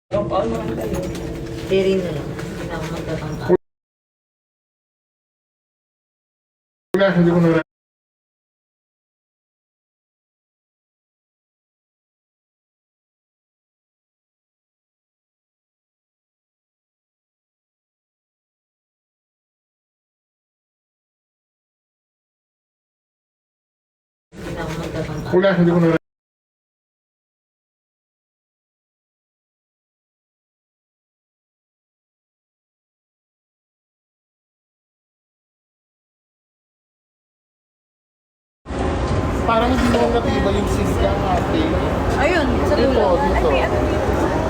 Diri na lang. Hindi na ako magtatangka. Hindi ko na Hindi na ako magtatangka. hindi ko na parang hindi mo natibay yung sisya ate. Ayun, sa dulo. Dito.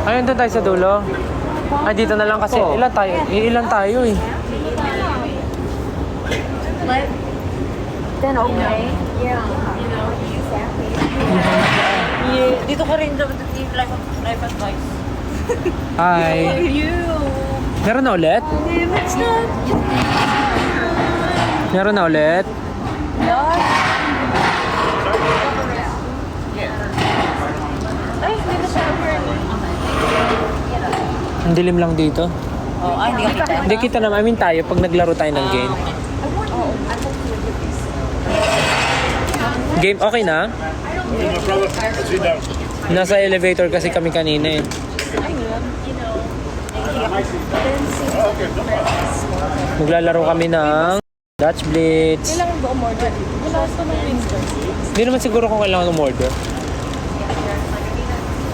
Ayun, doon tayo sa dulo. Ay, dito na lang kasi. Ilan tayo? Ilan tayo eh. Then okay. Yeah. Dito ka rin dapat yung life advice. Hi. You. Meron na ulit? If it's not Meron na ulit? ay, hindi na siya Ang dilim lang dito. Oh, ay, hindi ka kita. Hindi kita naman. I mean tayo pag naglaro tayo ng game. Game okay na? Nasa elevator kasi kami kanina eh. Maglalaro kami ng Dutch Blitz. Kailangan ba umorder? Wala ito ng Windsor. Hindi naman siguro kung kailangan umorder.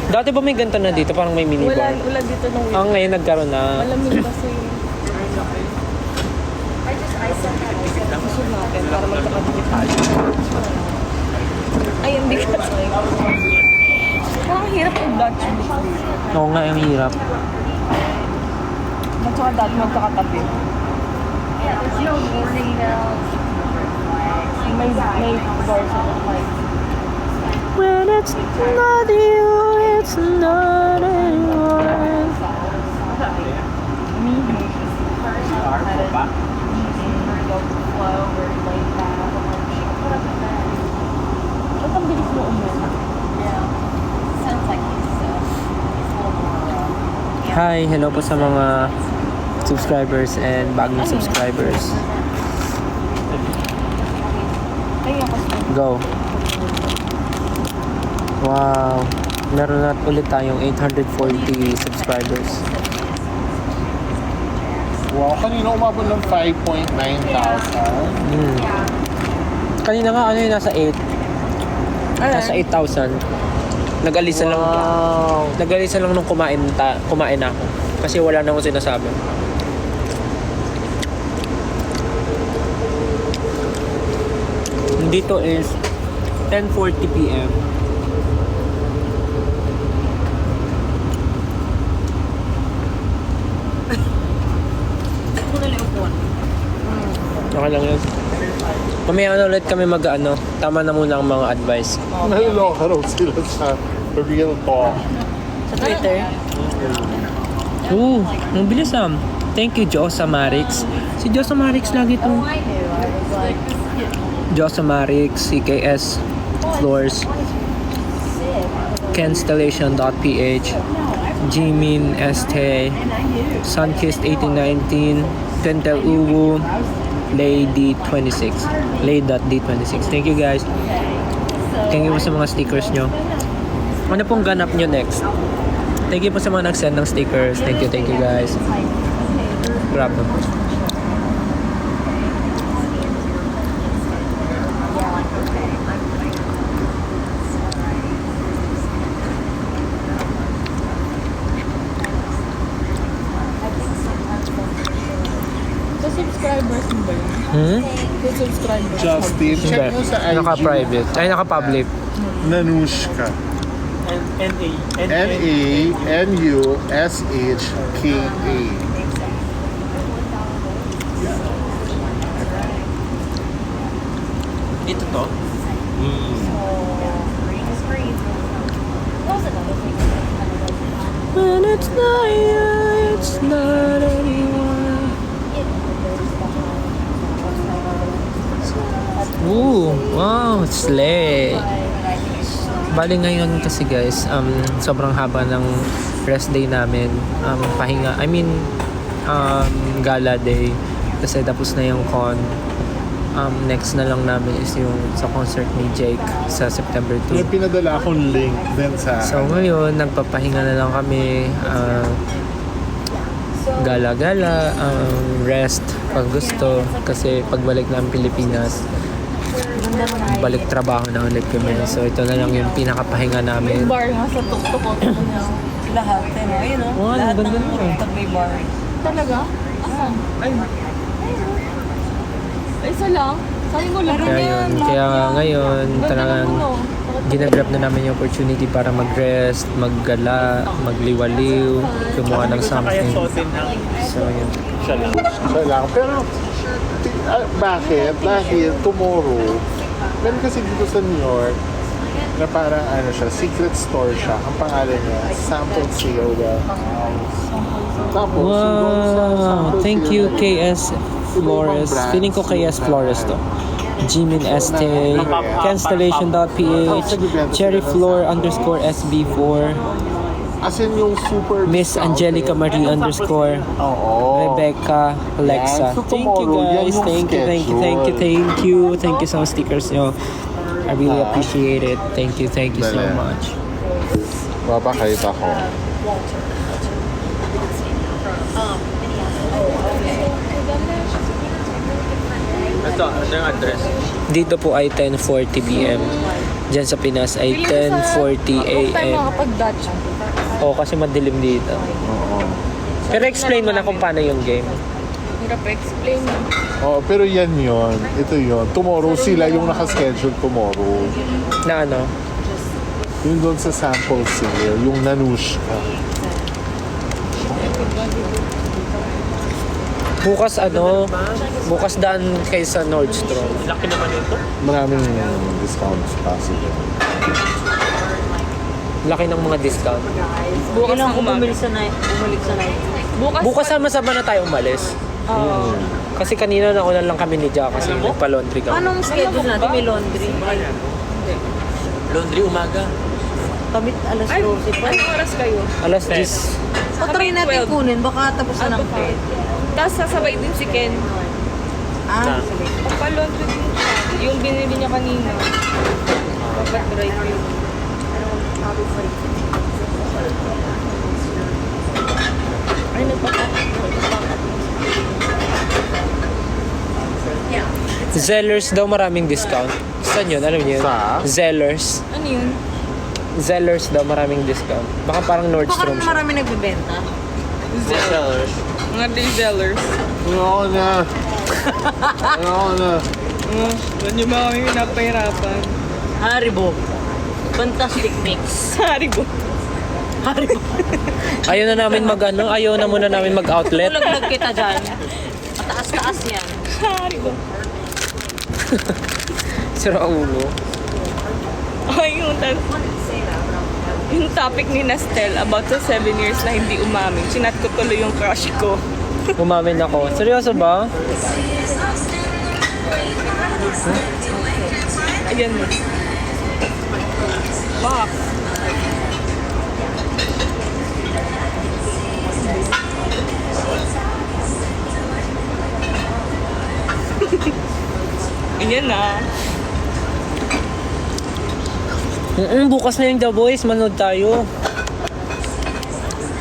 Dati ba may ganito na dito? Parang may minibar. Wala dito ng Windsor. Ngayon nagkaroon na. Malamig kasi. Gusto natin para magkakadikit tayo. Ay, hindi ka sorry. Parang hirap yung Dutch Blitz. Oo nga, ang hirap. At saka dati magkakatabi. May doors sa like. When it's not you, it's not anyone. Ba't ang bilis mo umuha? Hi, hello po sa mga subscribers and bagong subscribers. Ay, ako sa Go. Wow. Meron na ulit tayong 840 subscribers. Wow, kanina umabot ng 5.9 thousand. Kanina nga ano yung nasa 8. Nasa 8,000. Nag-alisan lang. Nag-alisan lang nung kumain ako. Kasi wala na akong sinasabi. Dito is 10:40 PM. Ako na lang upuan. Okay lang yun. Mamaya na ulit kami mag-ano. Tama na muna ang mga advice. Naliloko raw sila sa real talk. Sa Twitter? Ang bilis Thank you, Josa Marix. Si Josa Marix lagi itong... Josa Marix, CKS, Floors, Constellation.ph, Jimin ST, Sunkist 1819, Tentel Uwu, Lay.D26. Thank you guys. Thank you po sa mga stickers nyo. Ano pong ganap nyo next? Thank you po sa mga nag-send ng stickers. Thank you guys. Grab them. Sa subscribers mo ba yun? Sa subscribers. Justin, check mo sa IG. Naka-private. Ay, naka-public. Nanushka. Nanushka. Ito to? When it's not you, it's not anyone. Wow, slay. Bali ngayon kasi guys, sobrang haba ng rest day namin. Pahinga, gala day. Kasi tapos na yung con. Next na lang namin is yung sa concert ni Jake sa September 2. May pinadala akong link din sa... So ngayon, nagpapahinga na lang kami. Gala-gala, rest pag gusto. Kasi pagbalik namin Pilipinas, balik trabaho na ulit kami. So ito na lang yung pinakapahinga namin. Bar nga sa tuktok ko. Lahat, ayun o. Oo, Lahat ganda ng nun. pag may bar. Talaga? Asan? Ay, isa lang? Sabi mo lang. Kaya yun, kaya ngayon, talagang ginagrab na namin yung opportunity para mag-rest, maggala, magliwaliw, gumawa ng something. So yun. Siya lang. Pero, bakit? Dahil tomorrow, meron kasi dito sa New York, na parang secret store siya. Ang pangalan niya, Sample Sale. Tapos, doon sa Wow! Sample Thank Sale you, na yun, KS Flores. Feeling ko KS Flores to. Jimin ST, Constellation.ph, Cherryfloor_SB4, as in yung super Miss Angelica Marie _ Oo. Rebecca Alexa. Yan. So, Thank you tomorrow, yan guys. yung Thank you. Thank you sa mga stickers nyo. I really appreciate it. Thank you so Dali. much. Babakait ako. Dito po ay 10:40 p.m. Diyan sa Pinas ay 10:40 Huwag tayo a.m. makapag-Dutch. Oo, kasi madilim dito. Oo. Pero explain mo na kung paano yung game. Hirap explain. Oh, pero yan yon. Ito yon. Tomorrow sila yung nakaschedule tomorrow. Na ano? Yung doon sa sample sale, yung Nanushka. Bukas daan kayo sa Nordstrom. Maraming discounts possible. Laki ng mga discount. Bukas Ilang na ko umaga. bumalik sa night. Bukas sama-sama na tayo umalis. Kasi kanina nauna lang kami ni Jack kasi nagpa-laundry kami. Anong schedule natin? May laundry. Laundry umaga. Kami alas 12 pa. Anong oras kayo? Alas 10. Patry natin 12. kunin. Baka tapos na ng pet. Tapos sasabay din si Ken. Sige. Pagpa-laundry din siya. Yung binili niya kanina. Pagpa-dry yun. Ay, Zellers daw maraming discount. Saan yun? Alam niyo yun? Sa? Zellers. Ano yun? Zellers daw maraming discount. Baka parang Baka Nordstrom siya. marami nagbebenta. Zellers. Mga resellers. Ayoko na. Ayoko na. Doon yung mga kami pinapahirapan. Haribo. Fantastic mix. Haribo. Haribo. Ayaw na namin ayaw na muna namin mag-outlet. Tulaglag kita dyan. Mataas-taas yan. Haribo. Sira ulo. Ay, yung topic ni Nastel about sa 7 years na hindi umamin. Sinat ko tuloy yung crush ko. Umamin ako. Seryoso ba? Ayan mo. Bak. Ayan na. Bukas na yung The Boys. Manood tayo.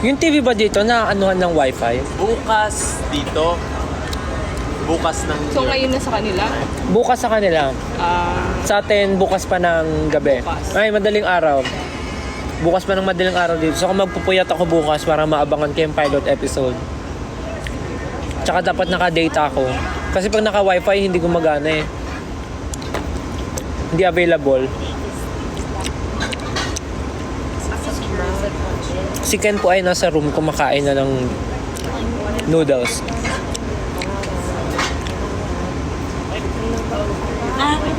Yung TV ba dito na anuhan ng wifi? Bukas dito. Bukas ng So ngayon na sa kanila? Bukas sa kanila. Sa atin, bukas pa ng gabi. Bukas. Ay, madaling araw. Bukas pa ng madaling araw dito. So kung magpupuyat ako bukas para maabangan ko yung pilot episode. Tsaka dapat naka-data ako. Kasi pag naka-wifi, hindi gumagana eh. Hindi available. Si Ken po ay nasa room kumakain na ng noodles.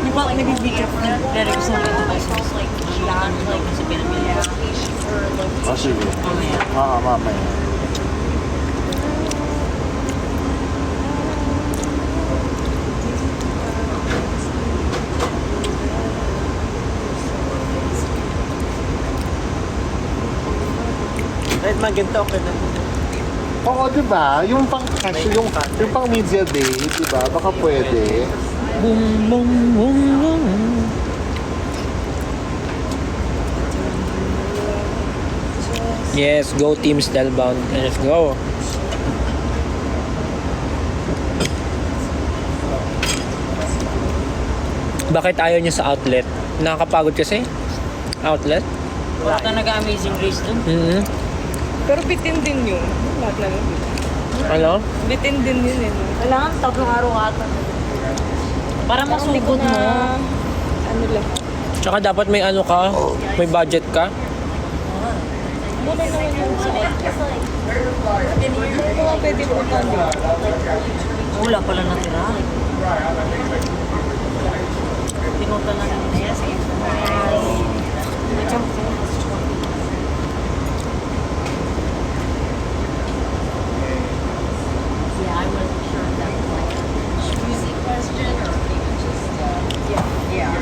Di ba nag-video ko? Pero gusto mo ito kasi kasi pinamili. Sige. Mamaya. Kahit maganda, okay na. Oo, di ba? Yung pang cash, yung pang media day, di ba? Baka pwede. Boom, boom, boom, boom. Yes, go Team Stelbound. Let's go. Bakit ayaw niyo sa outlet? Nakakapagod kasi? Outlet? Wala talaga amazing grace dun. Mm-hmm. Pero bitin din yun. Lahat naman bitin. Ano? Bitin din yun eh. No? Kailangan 3 araw ata. Para Hindi masugod ko na... mo. Ano lang. Tsaka dapat may ano ka, may budget ka. Muna naman yun sa Hindi ko nga pwede punta dito. Wala pala natira. Pinunta na rin. Yeah, I wasn't sure if that was like a cheesy question or if you would just, yeah.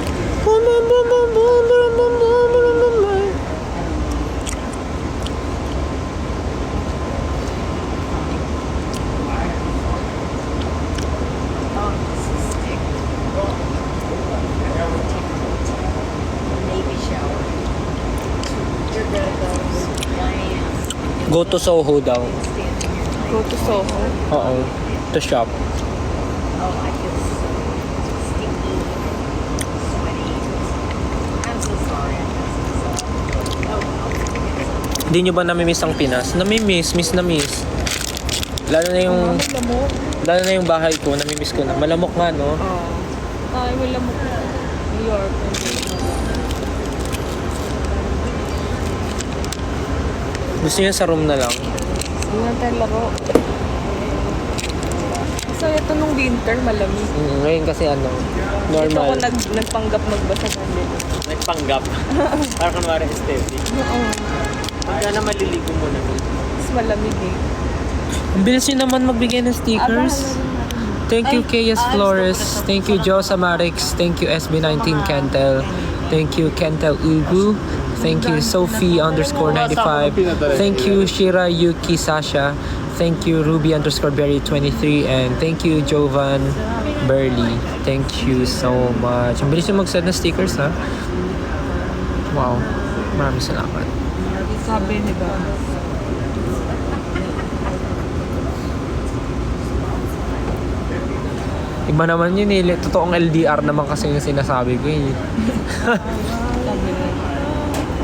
Navy shower. You're gonna go land. Go to Soho daw. Go to Soho. Oo. To shop. Oh, I feel so sticky, sweaty. I'm so sorry. Hindi nyo ba namimiss ang Pinas? Namimiss, miss na miss. Lalo na yung, May lamok. lalo na yung bahay ko, namimiss ko na. Malamok nga, no? Oo. Ay, may lamok na. New York. Gusto niya sa room na lang. Hindi na tayo laro. So, ito nung winter, malamig. Ngayon kasi ano, Ito ako normal. nagpanggap magbasa ng lilo. Nagpanggap. Parang kunwari aesthetic. Oo. Pagka na maliligo mo na. Mas malamig eh. Ang bilis nyo naman magbigay ng stickers. Thank you, Kayas Flores. Thank you, Joe Samarix. Thank you, SB19 Kentel. Thank you, Kentel Ugu. Thank you, Sophie_95. Thank you, Shira Yuki Sasha. Thank you, Ruby_Berry23. And thank you, Jovan Burley. Thank you so much. Ang bilis nyo mag-set ng stickers, ha? Wow. Maraming salamat. Sabi ni ba? Iba naman yun eh. Totoong LDR naman kasi yung sinasabi ko eh. Sabi ni.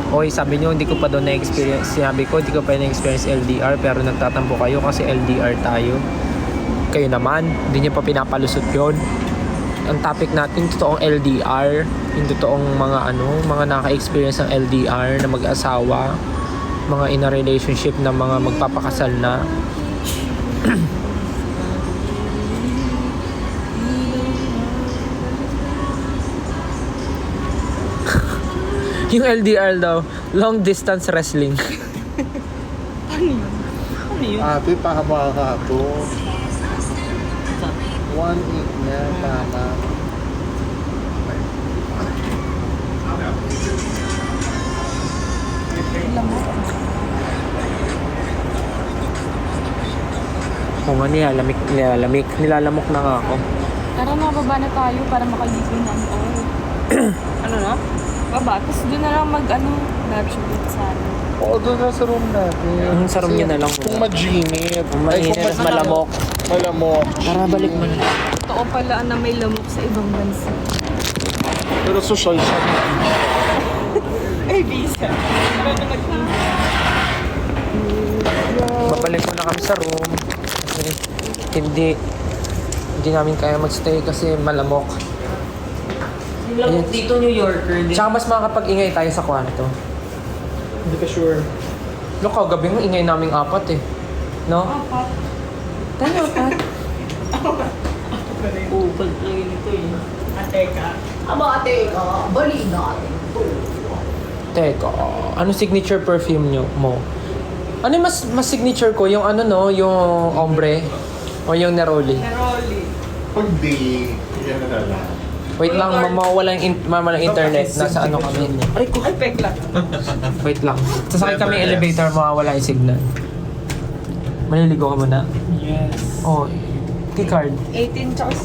Oy, sabi nyo, hindi ko pa doon na-experience. Sinabi ko, hindi ko pa na-experience LDR, pero nagtatampo kayo kasi LDR tayo. Kayo naman, hindi nyo pa pinapalusot yon. Ang topic natin, totoong LDR, yung totoong mga mga naka-experience ng LDR na mag-asawa, mga in a relationship na mga magpapakasal na. Yung LDR daw, long distance wrestling. Ano yun? Ate, tama ka to. 1.8 niya, tama. Oo nga, nilalamok na nga ako. Tara na, baba na tayo para makaligo na ang Ano na? Baba, tapos doon na lang mag-attribute sa ano. Oo, doon na sa room natin. Sa room niya na lang. Kung maginit. Kung mainit, malamok. Malamok. Tara, balik mo na. Totoo pala na may lamok sa ibang bansa. Pero social siya. Ay, visa. Pero na mag-visa. Babalik ko na kami sa room. Kasi hindi namin kaya magstay kasi malamok. Yung dito New Yorker din. Tsaka mas makakapag-ingay tayo sa kwarto. Hindi ka sure. Look, kagabi mo ingay naming 4 eh. No? Tayo 4. Upal lang yun ito eh. Teka, ano signature perfume mo? Ano yung mas signature ko? Yung yung ombre? O yung Neroli? Neroli. Pag day, yan na lang. Wait lang, mawawala yung internet. Nasa ano kami. Ay, ko. Ay, pekla. Wait lang. Sasakay kami elevator, mawawala yung signal. Maliligo ka muna? Yes. Oh, keycard. 18 tsaka...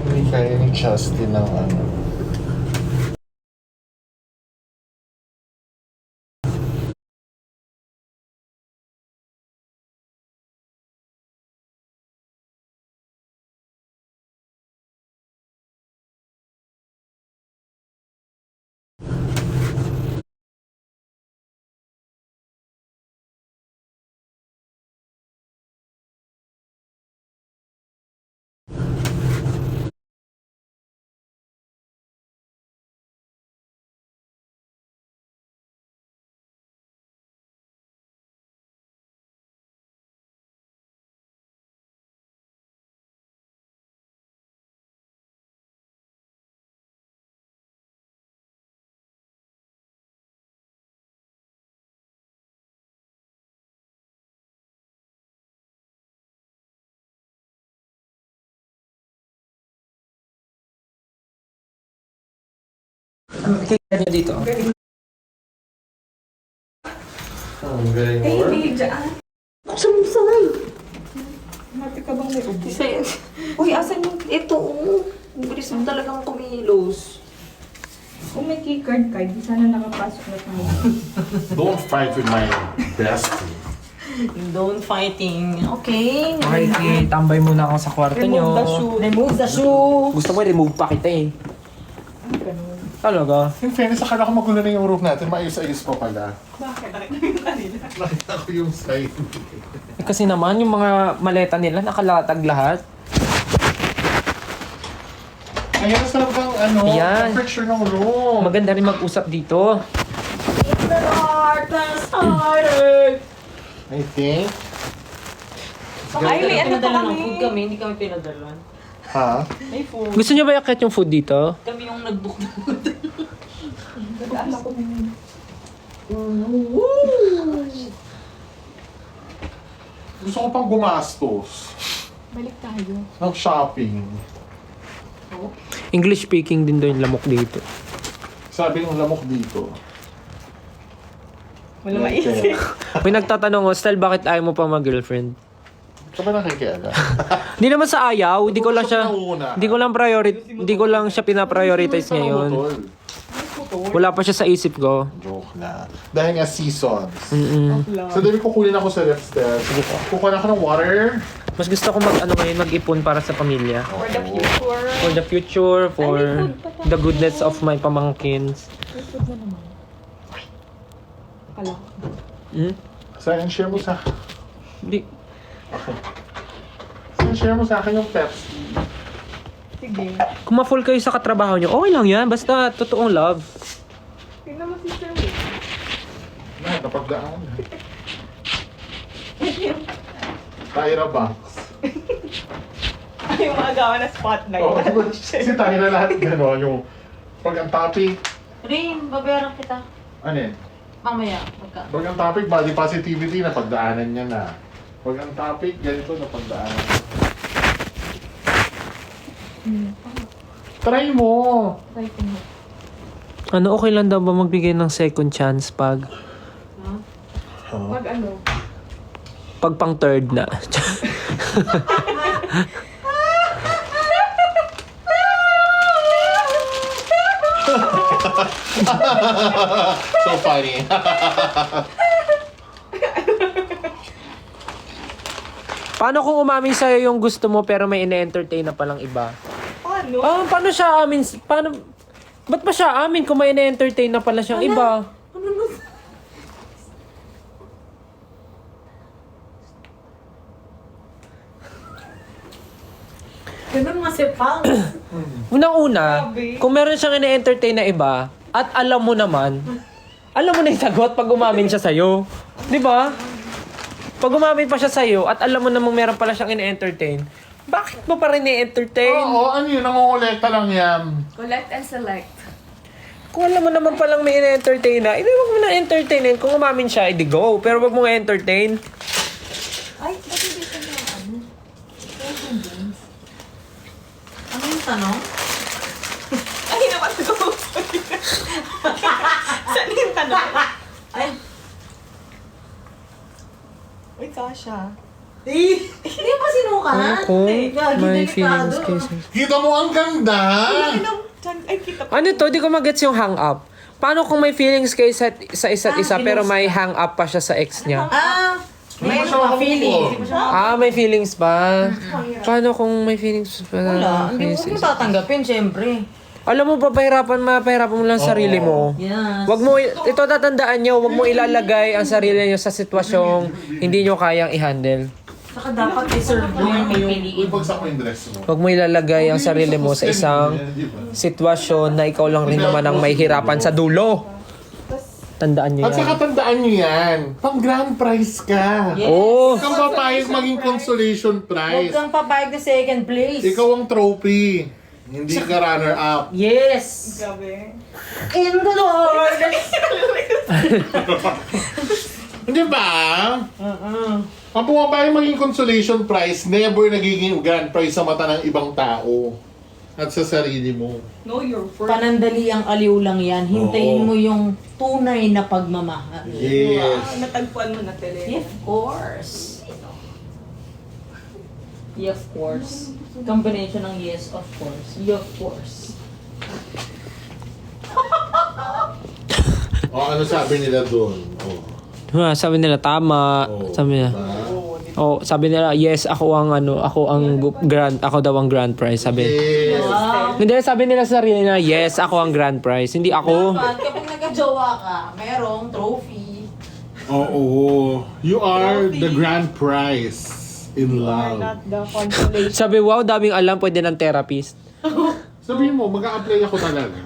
Hindi kaya ni Justin ng ano. Keycard niya dito. Ang galing mo. Hey, dyan. Mati ka bang may ubo? Uy, asan yung... Ito, Ang bilis mo talagang kumilos. Kung may keycard ka, di sana nakapasok na tayo. Don't fight with my bestie. Don't fighting. Okay. Okay, tambay muna ako sa kwarto nyo. Remove the shoe. Gusto mo remove pa kita eh. Talaga? In fairness, akala ko magulo na yung room natin. Maayos-ayos pa pala. Bakit? Nakita Nakita ko yung side. Eh, kasi naman, yung mga maleta nila nakalatag lahat. Ayan, sarap bang ano, Ayan. temperature ng room. Maganda rin mag-usap dito. It's the heart that started. I think. Ay, may ano pa kami. Food kami, hindi kami pinadalan. Ha? May food. Gusto niyo ba yakit yung food dito? Kami yung nag-book na. Nag-aala ko naman. Gusto ko pang gumastos. Balik tayo. Ng shopping. English speaking din daw yung lamok dito. Sabi ng lamok dito. Wala maisip. May nagtatanong ko, Style, bakit ayaw mo pa mag-girlfriend? Ka ba nakikiaga? Hindi naman sa ayaw, hindi ko lang siya Nauna. hindi ko lang siya pinaprioritize ngayon. Wala pa siya sa isip ko. Joke na. Dahil nga seasons. Mm-mm. So, dahil kukunin ako sa ref stairs. Kukunin ako ng water. Mas gusto ko mag-ipon para sa pamilya. For the future. For the future, for the goodness of my pamangkins. May food na naman. Akala ko. Hmm? Saan share mo sa... Hindi. Saan share mo sa akin yung Pepsi? Sige. Kung ma-full kayo sa katrabaho nyo, okay lang yan. Basta totoong love. Tingnan mo si Sir Will. Na, napagdaan. Tyra Banks. Ay, yung maagawan na spotlight. Oh, si Tyra lahat gano'n. Yung pag ang topic, Rin, babayaran kita. ano eh? Mamaya, magka. Pag ang topic, body positivity, napagdaanan niya na. Pag ang topic, ganito, napagdaanan. Try mo! Try ko mo. Ano, okay lang daw ba magbigay ng second chance pag Pag ano? pag pang third na? So funny. Paano kung umamin sa'yo yung gusto mo pero may ine-entertain na palang iba? Ano? Paano siya amin? Ba't ba siya amin kung may ine-entertain na pala siyang iba? Ganun masipang. Unang-una, Grabe. kung meron siyang ine-entertain na iba, at alam mo naman, alam mo na yung sagot pag umamin siya sa'yo. Di ba? Pag umamin pa siya sa'yo, at alam mo namang meron pala siyang ine-entertain, bakit mo pa rin i-entertain? Oo, ano yun, nangongolekta lang yan. Collect and select. Kung alam mo naman palang may ine-entertain na, hindi wag mo na entertainin. Kung umamin siya, edi go. Pero wag mo entertain. Ay, bakit dito na ano? Ano yung tanong? Ano yung tanong? Ay. Uy, Kasha. Hindi pa sinukat. Kung Gagi, may delikado. feelings kay sex. Kita mo ang ganda! Ay, kita ko. Ano to? Di ko magets yung hang up. Paano kung may feelings kay sa isa't isa pero may hang up pa siya sa ex niya? May Hindi mo siya mga feeling. makukuha. May feelings pa. Paano kung may feelings pa? Wala, hindi kay mo sa- tatanggapin, syempre. Alam mo, mapahirapan mo lang sarili mo. Yes. Wag mo, ito tatandaan nyo, wag mo ilalagay ang sarili nyo sa sitwasyong hindi nyo kayang i-handle. Saka dapat deserve mo yung pipiliin. Bagsak mo yung dress mo. Wag mo ilalagay ang sarili mo sa isang sitwasyon na ikaw lang rin naman ang may hirapan sa dulo. Tandaan nyo At saka yan. tandaan nyo yan, pang grand prize ka. Oh, Ikaw papayag maging consolation Huwag prize. kang papayag na second place. Ikaw ang trophy. Hindi ka runner-up. Yes. Gabi. In the Lord. Hindi ba? Ang pumapayag maging consolation prize, never nagiging grand prize sa mata ng ibang tao. At sa sarili mo. Know your worth. Panandali ang aliw lang yan. Hintayin Oo. mo yung tunay na pagmamahal. Yes. Natagpuan mo na tele. Of course. Yeah, of course. Combination ng yes, of course. Yeah, of course. O ano sabi nila doon? sabi nila tama. Sabi nila. Oh, sabi nila, yes, ako daw ang grand prize, sabi. Yes. Hindi, sabi nila sa sarili na, yes, ako ang grand prize. Hindi ako. Dapat kapag nagka-jowa ka, merong trophy. Oo. You are the grand prize in love. Not the consolation. Sabi, wow, daming alam, pwede ng therapist. Sabihin mo, mag-a-apply ako talaga.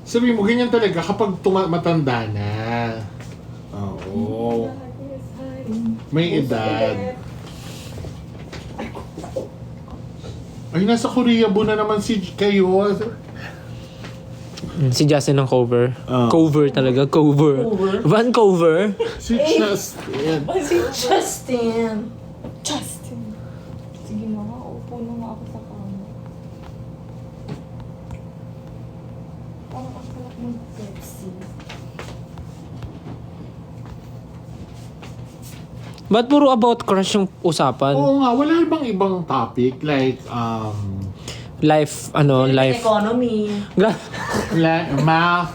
Sabihin mo, ganyan talaga kapag matanda na. Oo. May edad. Ay, nasa Korea na naman kayo. Si Justin ang cover. Oh. Cover talaga, cover. Vancouver. Si Justin. Si Justin. Justin. Sige na nga, upo na nga ako sa kama. Parang ang sarap ng Pepsi. Ba't puro about crush yung usapan? Oo nga, wala bang ibang topic? Like, Life, life. Economy. math,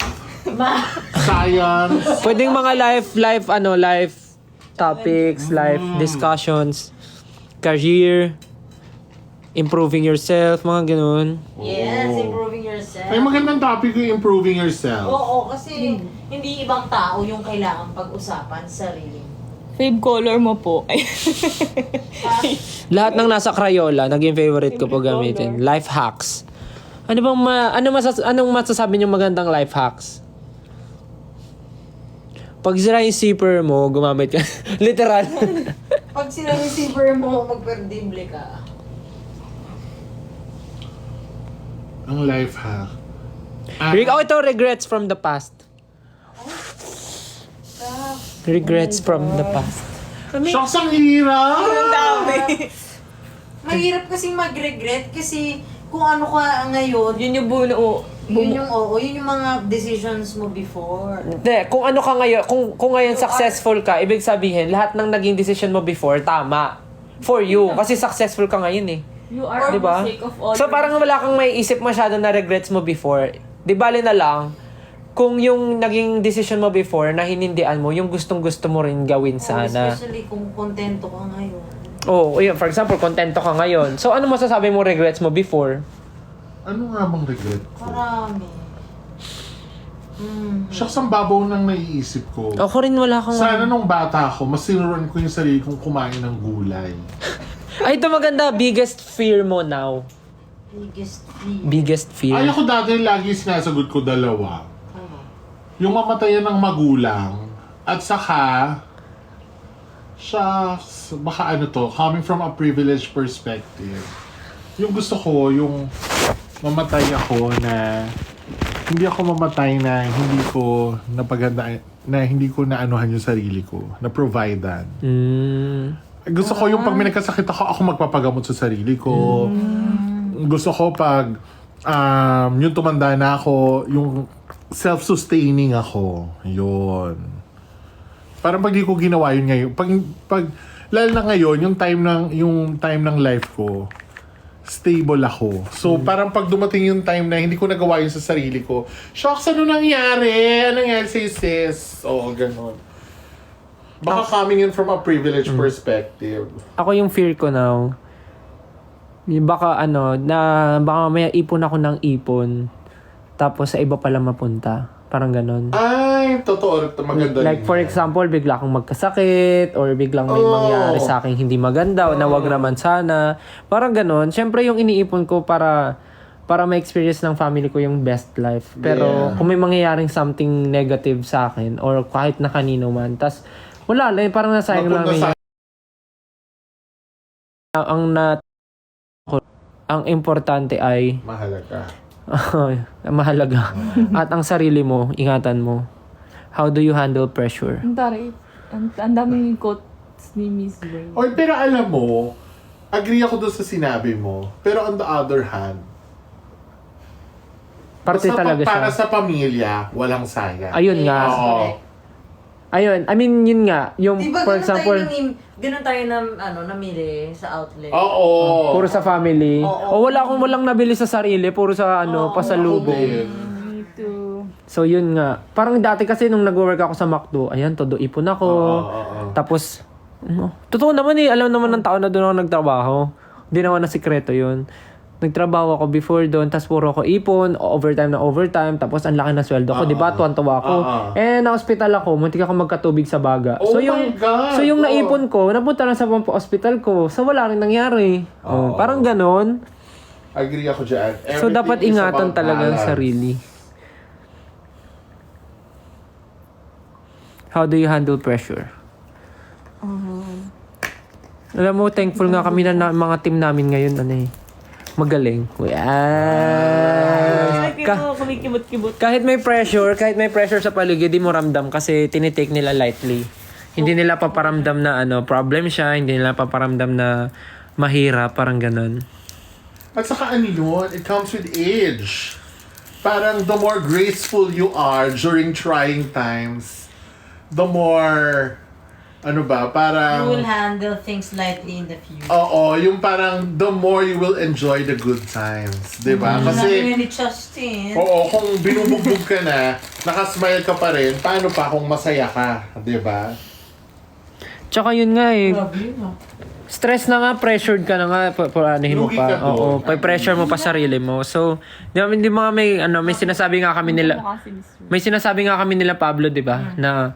science. Pwedeng mga life topics, life discussions, career, improving yourself, mga ganun. Yes, improving yourself. Ay, magandang topic yung improving yourself. Oo, kasi hindi ibang tao yung kailangan pag-usapan, sarili. Fave color mo po. Ay. Lahat ng nasa Crayola, naging favorite ko po gamitin. Life hacks. Anong masasabi niyo magandang life hacks? Pag sira yung zipper mo, gumamit ka. Literal. Pag sila receiver mo, magperdible ka. Ang life hack. Ito, regrets from the past. Regrets from the past. Shocks, ang hirap! Ang dami. Mahirap kasi mag-regret kasi kung ano ka ngayon, Yun yung buo. yun yung mga decisions mo before. Hindi, kung ano ka ngayon, kung ngayon successful ka, ibig sabihin, lahat ng naging decision mo before, tama. For you. Kasi successful ka ngayon eh. You are Diba? the sake of all. So parang wala kang may isip masyado na regrets mo before. Di bali na lang, kung yung naging decision mo before na hinindian mo, yung gustong-gusto mo rin gawin sana. Especially kung kontento ka ngayon. Oh, yun, for example, kontento ka ngayon. So ano masasabi mo regrets mo before? Ano nga bang regret ko? Marami. Shocks, ang babaw nang naiisip ko. Ako rin wala kang... Sana nung bata ako, mas sinuruan ko yung sarili kong kumain ng gulay. Ay, ito maganda. Biggest fear mo now. Biggest fear. Biggest fear. Ay, ako dati lagi sinasagot ko dalawa. Yung mamatayan ng magulang at saka shucks, baka coming from a privileged perspective. Yung gusto ko, yung mamatay ako na hindi ako mamatay na hindi ko napaganda na hindi ko naanuhan yung sarili ko, na providean. Gusto ko yung pag may nagkasakit ako magpapagamot sa sarili ko. Gusto ko pag Yung tumanda na ako, yung self-sustaining ako. Yun. Parang pag di ko ginawa yun ngayon, pag lalo na ngayon, yung time ng life ko, stable ako. So, parang pag dumating yung time na hindi ko nagawa yun sa sarili ko, shocks, ano nangyari? Ano nangyari sa'yo, sis? Oo, ganun. Baka coming in from a privileged perspective. Ako yung fear ko now, baka baka may ipon ako ng ipon, tapos sa iba pala mapunta. Parang ganun. Ay, totoo. Maganda Like yun. for example, bigla akong magkasakit or biglang may mangyari sa akin hindi maganda o na wag naman sana. Parang ganun. Siyempre yung iniipon ko para ma-experience ng family ko yung best life. Pero Yeah. kung may mangyayaring something negative sa akin or kahit na kanino man, tas wala lang, parang nasayang lang Napunta yun. Ang importante ay Mahalaga. mahalaga. At ang sarili mo, ingatan mo. How do you handle pressure? Ang taray. Ang daming quotes ni Miss Wayne. Oy, pero alam mo, agree ako doon sa sinabi mo. Pero on the other hand, Parte basta talaga siya. para sa pamilya, walang sayang. Ayun nga. Oo. Ayun, I mean, yun nga. Yung, Diba for example, ganun tayo namili sa outlet. Oo. puro sa family. O walang nabili sa sarili, puro sa pasalubong. Ako din. Me too. So yun nga. Parang dati kasi nung nag-work ako sa McDo, ayan, todo ipon ako. Oo. Tapos, totoo naman alam naman ng tao na doon ako nagtrabaho. Hindi naman na sikreto yun. Nagtrabaho ako before doon, tapos puro ako ipon, overtime na overtime, tapos ang laki na sweldo ko, di ba? Tuwan-tuwa ako. Na-hospital ako, muntik ako magkatubig sa baga. Oh my God! So yung naipon ko, napunta na sa hospital ko, so wala rin nangyari. Parang ganon. Agree ako dyan. So Everything dapat is ingatan about talaga ang balance. sarili. How do you handle pressure? Alam mo, thankful nga kami na mga team namin ngayon, magaling. Ay, kumikibot-kibot. Kahit may pressure sa paligid, di mo ramdam kasi tinitake nila lightly. Hindi nila paparamdam na problem siya, hindi nila paparamdam na mahirap, parang ganun. At saka yun, it comes with age. Parang the more graceful you are during trying times, the more, parang... You will handle things lightly in the future. Oo, yung parang the more you will enjoy the good times. Diba? Kasi, ni Justin. oo, kung binubugbog ka na, nakasmile ka pa rin, paano pa kung masaya ka? Diba? Tsaka yun nga Grabe yun, stress na nga, pressured ka na nga, anuhin mo Lugi pa. ka doon. Oo, pa-pressure mo pa sarili mo. So, di mga may sinasabi nga kami nila, may sinasabi nga kami nila Pablo, di ba, na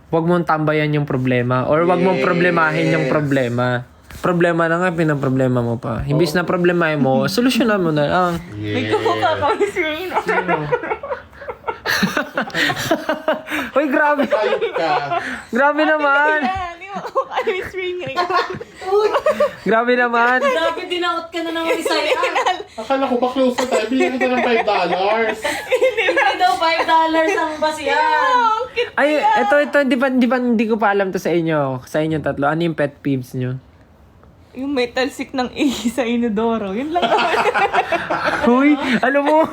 wag mong tambayan yung problema or wag mong problemahin yung problema. Problema na nga, pinaproblema mo pa. Imbis na problemahin mo, solusyonan mo na lang. May kumukha ka, Miss Wayne. Uy, grabe. Ayop ka. Grabe naman. Hindi mo ako kay Miss Wayne ngayon. Grabe naman. Grabe, dinaot ka na naman isa yan. Akala ko ba close na tayo? Bigyan kita ng $5. Hindi daw $5 ang basihan. Ay, ito, hindi ko pa alam to sa inyo. Sa inyong tatlo. Ano yung pet peeves nyo? Yung metal sick ng ihi sa inodoro. Yun lang naman. Huy, alam mo,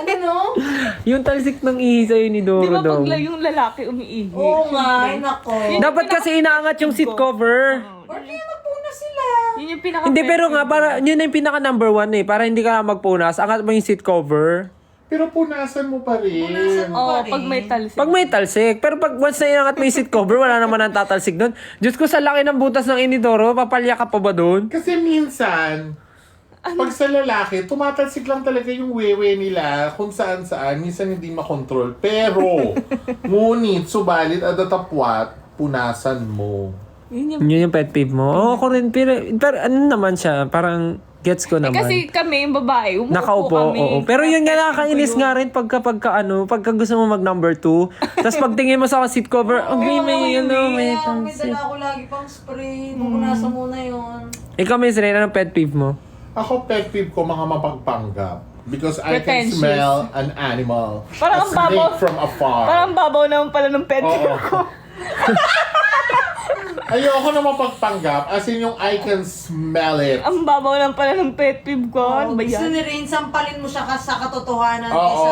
Ano? yung talsik ng ihi sa'yo ni Di Doro ba daw. pag yung lalaki umiihi? Oo nga, ay nako. Dapat kasi inaangat yung seat cover. Or kaya magpuna sila. Yun yung pinaka Hindi, pero nga, yun na yung pinaka number 1 Para hindi ka magpunas, angat mo yung seat cover. Pero punasan mo pa rin. Oo, pag may talsik. Pag may talsik. Pero pag once na inangat mo yung seat cover, wala naman ang tatalsik doon. Diyos ko, sa laki ng butas ng inidoro, papalya ka pa ba doon? Kasi minsan, pag sa lalaki, tumatalsik lang talaga yung wewe nila kung saan-saan. Minsan hindi makontrol. Pero, ngunit, subalit, adatapwat, punasan mo. Yun yung pet peeve mo. Oo, ako rin. Pero ano naman siya, parang gets ko naman. Kasi kami, yung babae, umuupo Nakaupo, kami. oo. Pero yun nga, nakakainis nga rin pagka gusto mo mag number 2. Tapos pagtingin mo sa seat cover, may May talsik. dala ako lagi pang spray. Pupunasan muna yun. Ikaw, Miss Ray, anong pet peeve mo? Ako, pet peeve ko, mga mapagpanggap. Because I can Pretentious. smell an animal. Parang a ang babaw. snake from afar. Parang babaw naman pala ng pet Oo. ko. Ayoko na mapagpanggap, as in yung I can smell it. Ang babaw lang pala ng pet peeve ko. Ano ba Gusto yan? ni Rain, sampalin mo siya sa katotohanan Oo, kaysa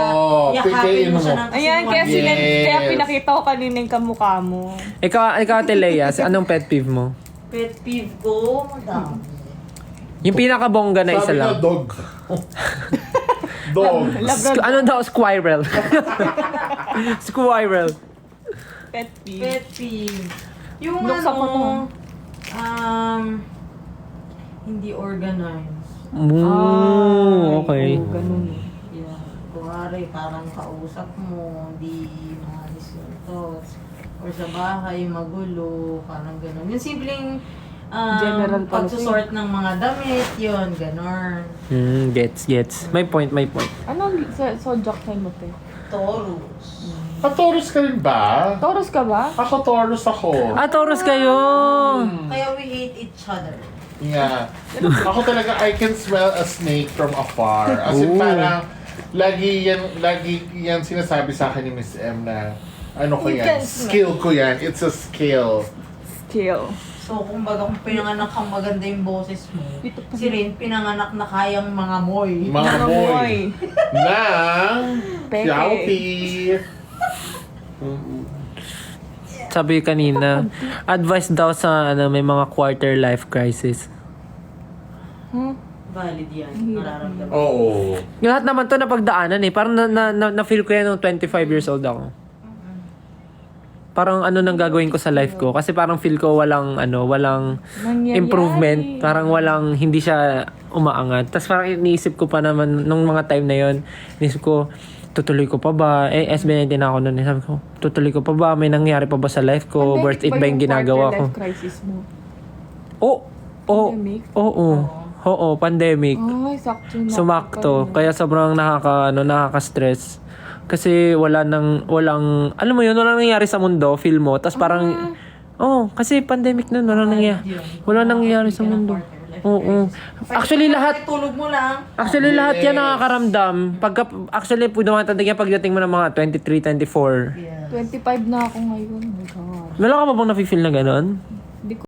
yakapin pikain mo siya mo. ng Ayan, kaya, kasinungalingan. Yes. kaya pinakita ko kanina yung kamukha mo. Ikaw Ate Leia, anong pet peeve mo? Pet peeve ko, madami. Yung pinakabongga na isa Sabi lang. na dog. Dog. Ano daw? Squirrel. Squirrel. Pet peeve. Pet peeve. Yung Buksan ko to. Hindi organized. Okay. Ganun. Yeah. Kuwari, parang kausap mo, hindi maalis yung thoughts. Or sa bahay, magulo, parang gano'n. Yung simpleng General policy. pagsusort ng mga damit, yun, gano'n. Gets. May point. Ano sa zodiac sign mo, te? Taurus. Taurus ka rin ba? Taurus ka ba? Ako Taurus ako. Taurus kayo! Kaya we hate each other. Yeah. Ako talaga, I can smell a snake from afar. As in, Ooh. parang, lagi yan sinasabi sa akin ni Miss M na, ano ko You yan, can smell. skill ko yan. It's a skill. Chill. So, kumbaga, kung pinanganak kang maganda yung boses mo, si Rain, pinanganak na kayang mga moy. Mga boy. Ng Peke. Xiaopi. Sabi kanina, advice daw sa may mga quarter life crisis. Valid yan. Nararamdaman. Oo. Yung lahat naman to napagdaanan eh. Parang na-feel ko yan nung 25 years old ako. Parang ano nang gagawin ko sa life ko. Kasi parang feel ko walang Nangyayari. improvement. Parang hindi siya umaangat. Tapos parang iniisip ko pa naman nung mga time na yon, iniisip ko, tutuloy ko pa ba? SB19 ako noon. Sabi ko, tutuloy ko pa ba? May nangyari pa ba sa life ko? Pandemic Worth it ba yung ginagawa ko? quarter life crisis mo? Pandemic? Oo, pandemic. Ay, sakto. Sumakto. Kaya sobrang nakaka-stress. Kasi walang, alam mo yun, walang nangyari sa mundo, feel mo. Tapos parang, kasi pandemic nun, walang nangyari sa mundo. Oo. Actually, lahat, Tulog mo lang. lahat yan nakakaramdam. Actually, dumatandig yan pagdating mo ng mga 23, 24. 25 na ako ngayon. Oh my God. Meron ka ba bang nafe-feel na gano'n? Hindi ko